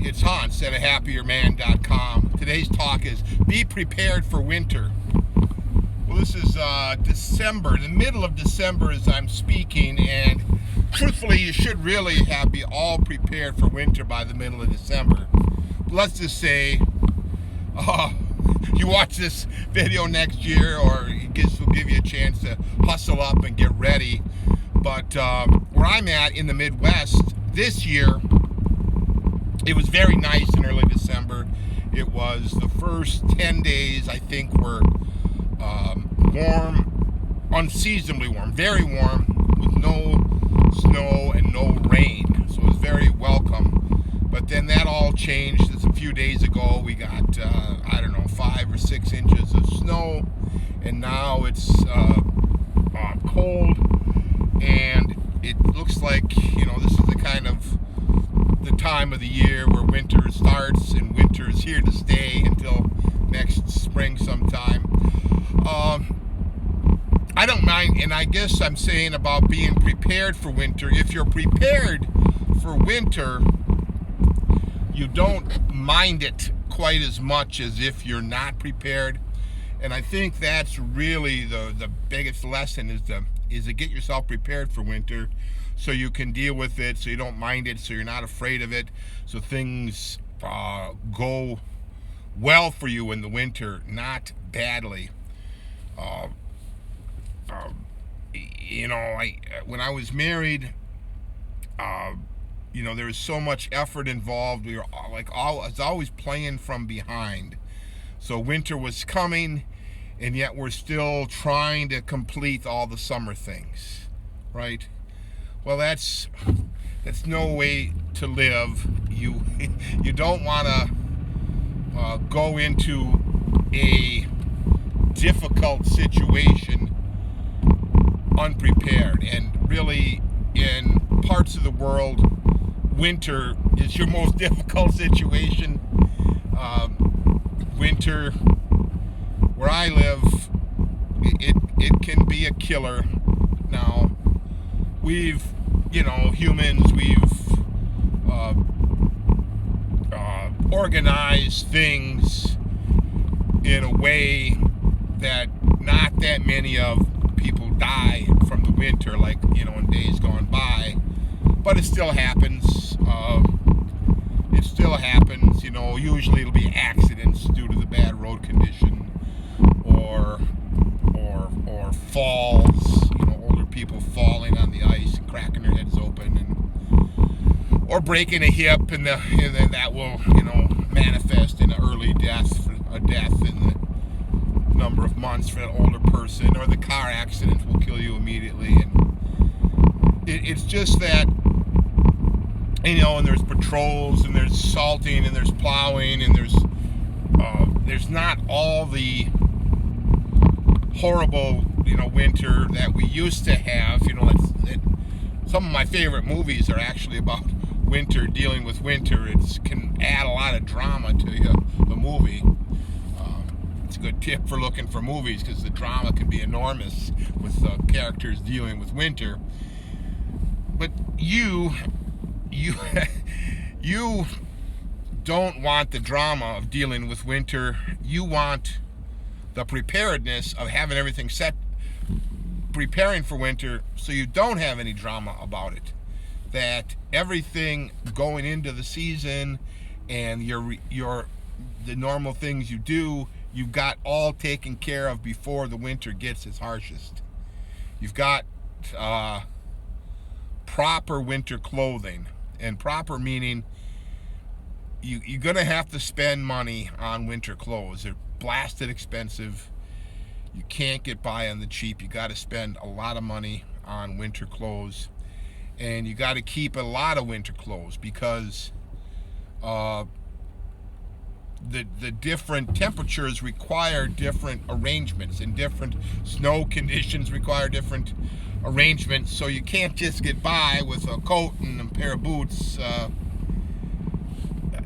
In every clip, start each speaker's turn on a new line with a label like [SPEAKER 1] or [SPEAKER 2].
[SPEAKER 1] It's Hans at ahappierman.com. Today's talk is be prepared for winter. Well, this is December, the middle of December as I'm speaking, and truthfully, you should really be all prepared for winter by the middle of December. Let's just say you watch this video next year, or it will give you a chance to hustle up and get ready. But where I'm at in the Midwest this year, it was very nice in early December. It was the first 10 days, I think, were warm, unseasonably warm, very warm, with no snow and no rain. So it was very welcome. But then that all changed. Just a few days ago, we got, 5 or 6 inches of snow. And now it's cold. And it looks like, this is the kind of the time of the year where winter starts, and winter is here to stay until next spring sometime. I don't mind, and I guess I'm saying about being prepared for winter. If you're prepared for winter, you don't mind it quite as much as if you're not prepared. And I think that's really the biggest lesson is to get yourself prepared for winter, so you can deal with it, so you don't mind it, so you're not afraid of it, so things go well for you in the winter, not badly. When I was married, there was so much effort involved. We were I was always playing from behind. So winter was coming, and yet we're still trying to complete all the summer things, right? Well, that's no way to live. You don't want to go into a difficult situation unprepared. And really, in parts of the world, winter is your most difficult situation. Winter, where I live, it can be a killer. Now, humans, we've organized things in a way that not that many of people die from the winter, like, in days gone by. But it still happens. It still happens. Usually it'll be accidents due to the bad road condition, or falls. Older people falling on the ice and cracking their heads open, or breaking a hip, and then that will manifest in an early death, a death in the number of months for an older person, or the car accident will kill you immediately. And it's just that, and there's patrols, and there's salting, and there's plowing, and there's not all the horrible winter that we used to have. Some of my favorite movies are actually about winter, dealing with winter. It can add a lot of drama to the movie. It's a good tip for looking for movies, because the drama can be enormous with characters dealing with winter. But you don't want the drama of dealing with winter. You want the preparedness of having everything set, preparing for winter, so you don't have any drama about it. That everything going into the season and the normal things you do, you've got all taken care of before the winter gets its harshest. You've got proper winter clothing, and proper meaning you're going to have to spend money on winter clothes. They're blasted expensive. You can't get by on the cheap. You got to spend a lot of money on winter clothes, and you got to keep a lot of winter clothes, because the different temperatures require different arrangements, and different snow conditions require different arrangements. So you can't just get by with a coat and a pair of boots.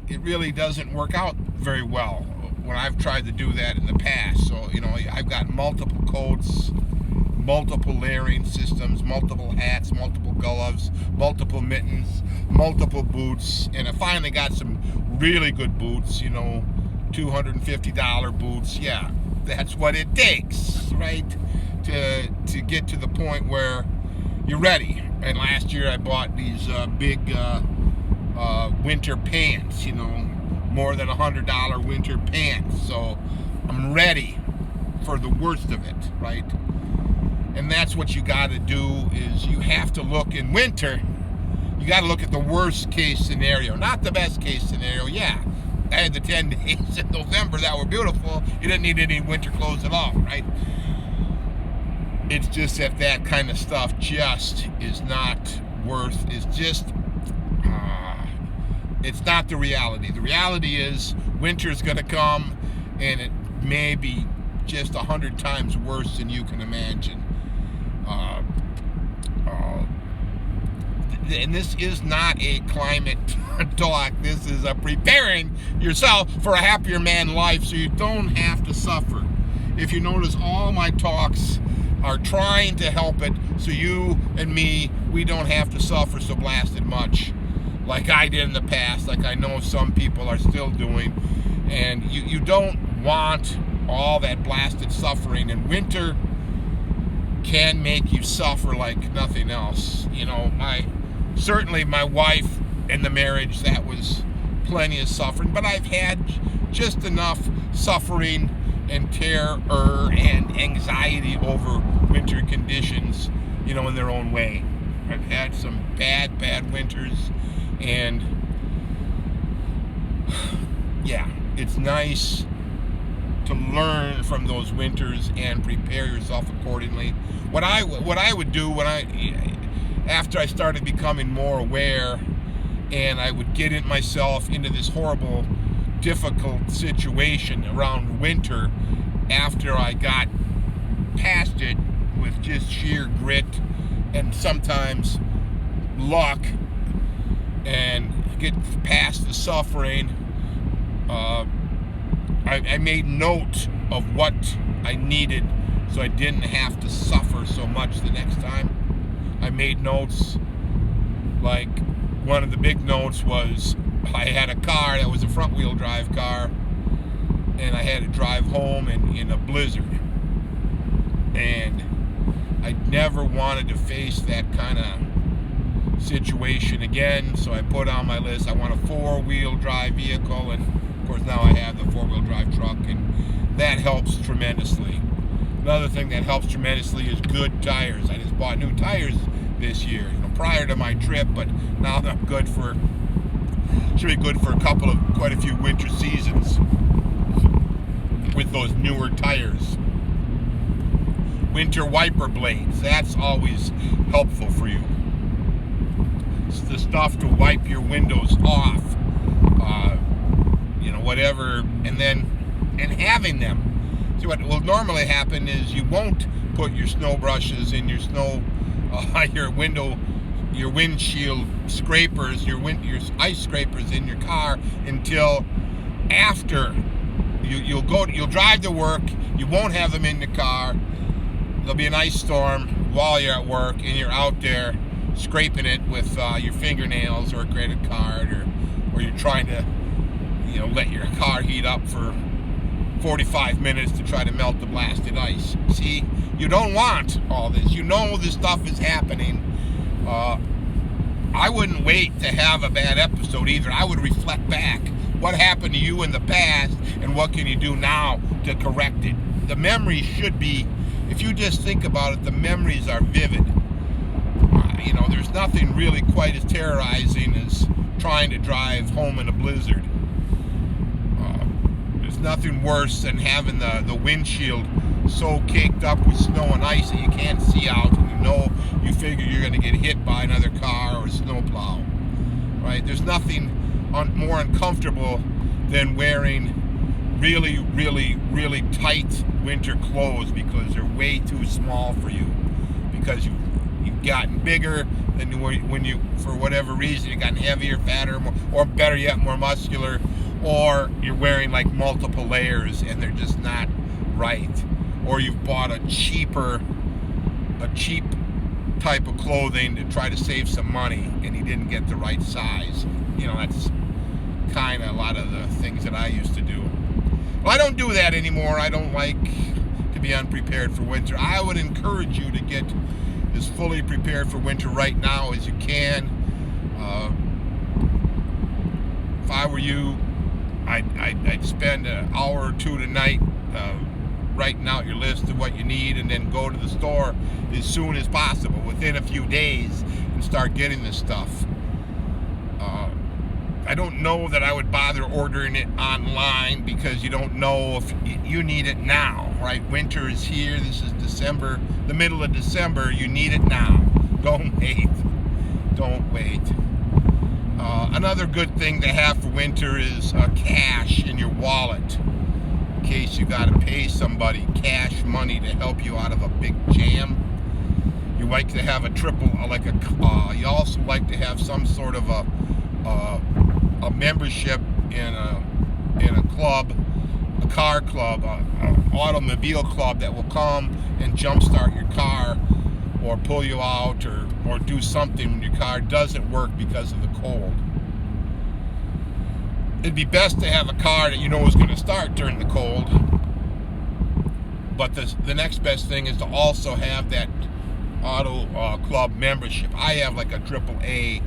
[SPEAKER 1] It really doesn't work out very well when I've tried to do that in the past. So I've got multiple coats, multiple layering systems, multiple hats, multiple gloves, multiple mittens, multiple boots, and I finally got some really good boots, you know, $250 boots. Yeah, that's what it takes, right, to get to the point where you're ready. And last year I bought these big winter pants, you know, more than $100 winter pants. So I'm ready for the worst of it, right? And that's what you got to do, is you have to look in winter. You got to look at the worst case scenario, not the best case scenario. Yeah, I had the 10 days in November that were beautiful. You didn't need any winter clothes at all, right? It's just that kind of stuff just is not worth, it's not the reality. The reality is winter's going to come, and it may be just 100 times worse than you can imagine. And this is not a climate talk. This is a preparing yourself for a happier man life so you don't have to suffer. If you notice, all my talks are trying to help it so you and me, we don't have to suffer so blasted much like I did in the past, like I know some people are still doing. And you don't want all that blasted suffering, and winter can make you suffer like nothing else. You know, certainly my wife in the marriage, that was plenty of suffering, but I've had just enough suffering and terror and anxiety over winter conditions, you know, in their own way. I've had some bad winters, and yeah, it's nice to learn from those winters and prepare yourself accordingly. What I would do after I started becoming more aware, and I would get myself into this horrible, difficult situation around winter, after I got past it with just sheer grit and sometimes luck, and get past the suffering, I made note of what I needed so I didn't have to suffer so much the next time. I made notes, like one of the big notes was I had a car that was a front wheel drive car, and I had to drive home in a blizzard, and I never wanted to face that kind of situation again. So I put on my list, I want a 4-wheel drive vehicle, and of course now I have the 4-wheel drive truck, and that helps tremendously. Another thing that helps tremendously is good tires. I just bought new tires this year, you know, prior to my trip, but now I'm good for, should be good for quite a few winter seasons with those newer tires. Winter wiper blades, that's always helpful for you. It's the stuff to wipe your windows off, you know, whatever, and having them. So what will normally happen is you won't put your snow brushes in your your windshield scrapers, your ice scrapers in your car until after you'll drive to work. You won't have them in the car. There'll be an ice storm while you're at work, and you're out there scraping it with your fingernails or a credit card, or you're trying to, you know, let your car heat up for 45 minutes to try to melt the blasted ice. See, you don't want all this. You know this stuff is happening. I wouldn't wait to have a bad episode either. I would reflect back. What happened to you in the past, and what can you do now to correct it? The memories should be, if you just think about it, the memories are vivid. You know, there's nothing really quite as terrorizing as trying to drive home in a blizzard. There's nothing worse than having the windshield so caked up with snow and ice that you can't see out, and you figure you're going to get hit by another car or a snowplow, right? There's nothing more uncomfortable than wearing really tight winter clothes because they're way too small for you, because you've gotten bigger than when you, for whatever reason, you've gotten heavier, fatter, or better yet, more muscular, or you're wearing like multiple layers and they're just not right, or you've bought a cheaper a cheap type of clothing to try to save some money, and he didn't get the right size. That's kind of a lot of the things that I used to do. Well, I don't do that anymore. I don't like to be unprepared for winter. I would encourage you to get as fully prepared for winter right now as you can. If I were you, I'd spend an hour or two tonight writing out your list of what you need, and then go to the store as soon as possible, within a few days, and start getting this stuff. I don't know that I would bother ordering it online, because you don't know if you need it now, right? Winter is here. This is December, the middle of December. You need it now. Don't wait. Don't wait. Another good thing to have for winter is cash in your wallet, in case you got to pay somebody. Cash money to help you out of a big jam. You like to have you also like to have some sort of a membership in a club, a car club, an automobile club that will come and jumpstart your car, or pull you out, or do something when your car doesn't work because of the cold. It'd be best to have a car that you know is going to start during the cold. But the next best thing is to also have that auto club membership. I have like a AAA,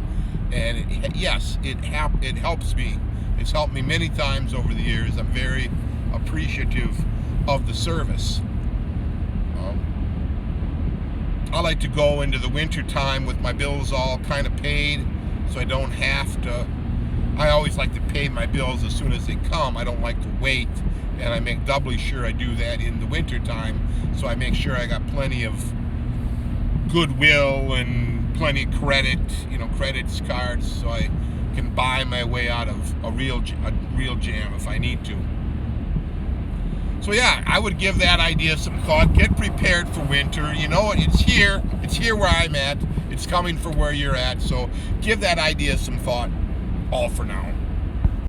[SPEAKER 1] and it helps me. It's helped me many times over the years. I'm very appreciative of the service. I like to go into the winter time with my bills all kind of paid, so I don't have to. I always like to pay my bills as soon as they come. I don't like to wait, and I make doubly sure I do that in the winter time, so I make sure I got plenty of goodwill and plenty of credit, credits cards, so I can buy my way out of a real jam if I need to. So yeah, I would give that idea some thought. Get prepared for winter. You know what? It's here. It's here where I'm at. It's coming for where you're at. So give that idea some thought. All for now.